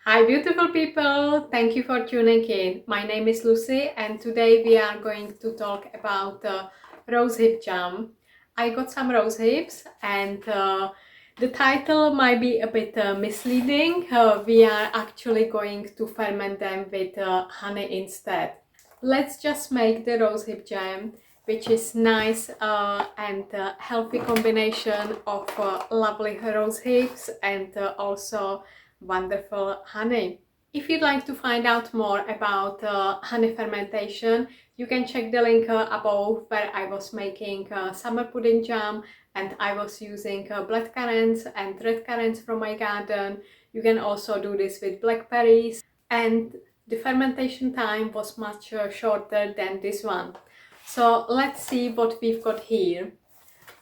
Hi beautiful people, thank you for tuning in. My name is Lucy and today we are going to talk about rosehip jam. I got some rosehips and the title might be a bit misleading. We are actually going to ferment them with honey instead. Let's just make the rosehip jam, which is nice and healthy combination of lovely rosehips and also wonderful honey. If you'd like to find out more about honey fermentation, you can check the link above where I was making summer pudding jam and I was using blackcurrants and redcurrants from my garden. You can also do this with blackberries, and the fermentation time was much shorter than this one. So let's see what we've got here.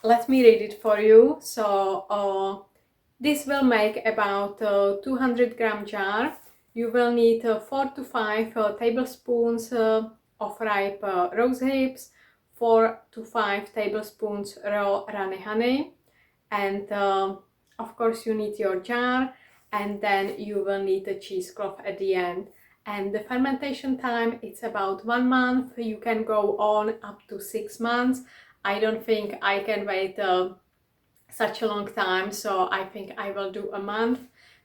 Let me read it for you. So this will make about 200-gram jar. You will need 4 to 5 tablespoons of ripe rosehips, 4 to 5 tablespoons raw runny honey, and of course you need your jar, and then you will need a cheesecloth at the end. And the fermentation time, it's about 1 month. You can go on up to 6 months. I don't think I can wait such a long time, so I think I will do a month.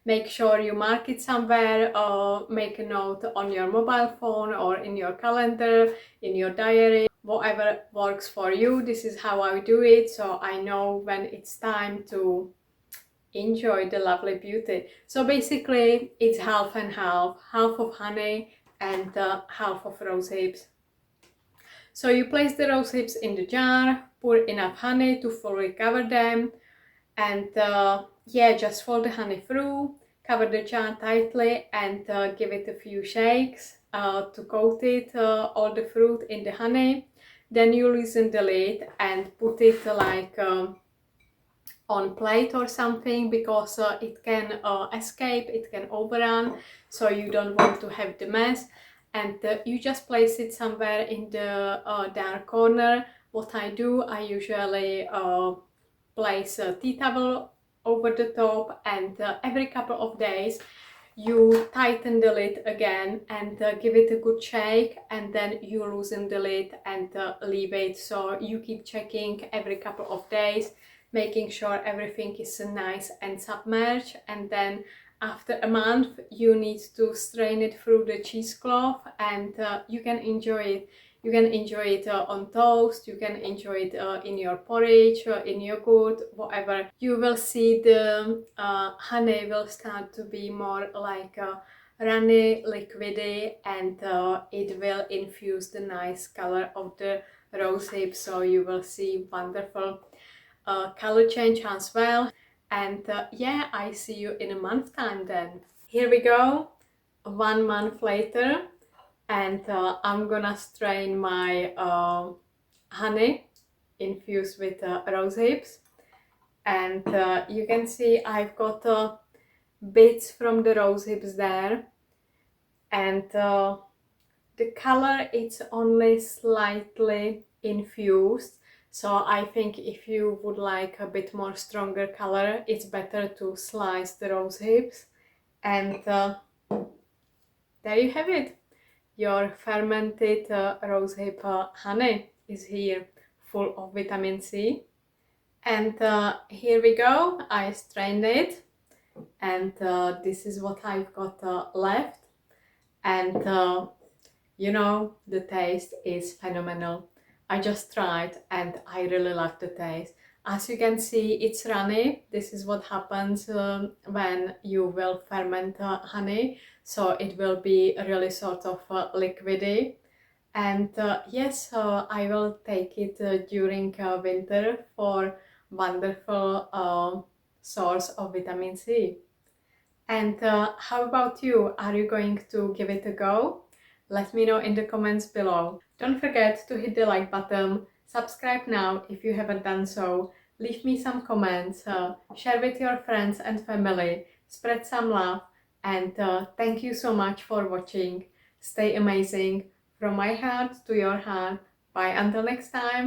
Make sure you mark it somewhere, or make a note on your mobile phone or in your calendar, in your diary, whatever works for you. This is how I do it, so I know when it's time to enjoy the lovely beauty. So basically it's half and half of honey and half of rosehips. So you place the rosehips in the jar, pour enough honey to fully cover them, and yeah, just fold the honey through, cover the jar tightly, and give it a few shakes to coat it, all the fruit in the honey. Then you loosen the lid and put it like on plate or something, because it can escape, it can overrun, so you don't want to have the mess. And you just place it somewhere in the dark corner. What I do, I usually place a tea towel over the top, and every couple of days you tighten the lid again and give it a good shake, and then you loosen the lid and leave it. So you keep checking every couple of days, making sure everything is nice and submerged, and then after a month you need to strain it through the cheesecloth, and you can enjoy it. You can enjoy it on toast, you can enjoy it in your porridge, in yogurt, whatever. You will see the honey will start to be more like runny, liquidy, and it will infuse the nice color of the rosehip, so you will see wonderful color change as well. And yeah, I see you in a month time then. Here we go, 1 month later, and I'm gonna strain my honey infused with rosehips, and you can see I've got bits from the rosehips there, and the color it's only slightly infused. So I think if you would like a bit more stronger color, it's better to slice the rosehips. And there you have it. Your fermented rosehip honey is here, full of vitamin C. And here we go, I strained it, and this is what I've got left. And you know, the taste is phenomenal. I just tried and I really love the taste. As you can see, it's runny. This is what happens when you will ferment honey. So it will be really sort of liquidy. And yes, I will take it during winter for wonderful source of vitamin C. And how about you? Are you going to give it a go? Let me know in the comments below. Don't forget to hit the like button, subscribe now if you haven't done so, leave me some comments, share with your friends and family, spread some love, and thank you so much for watching. Stay amazing. From my heart to your heart. Bye until next time.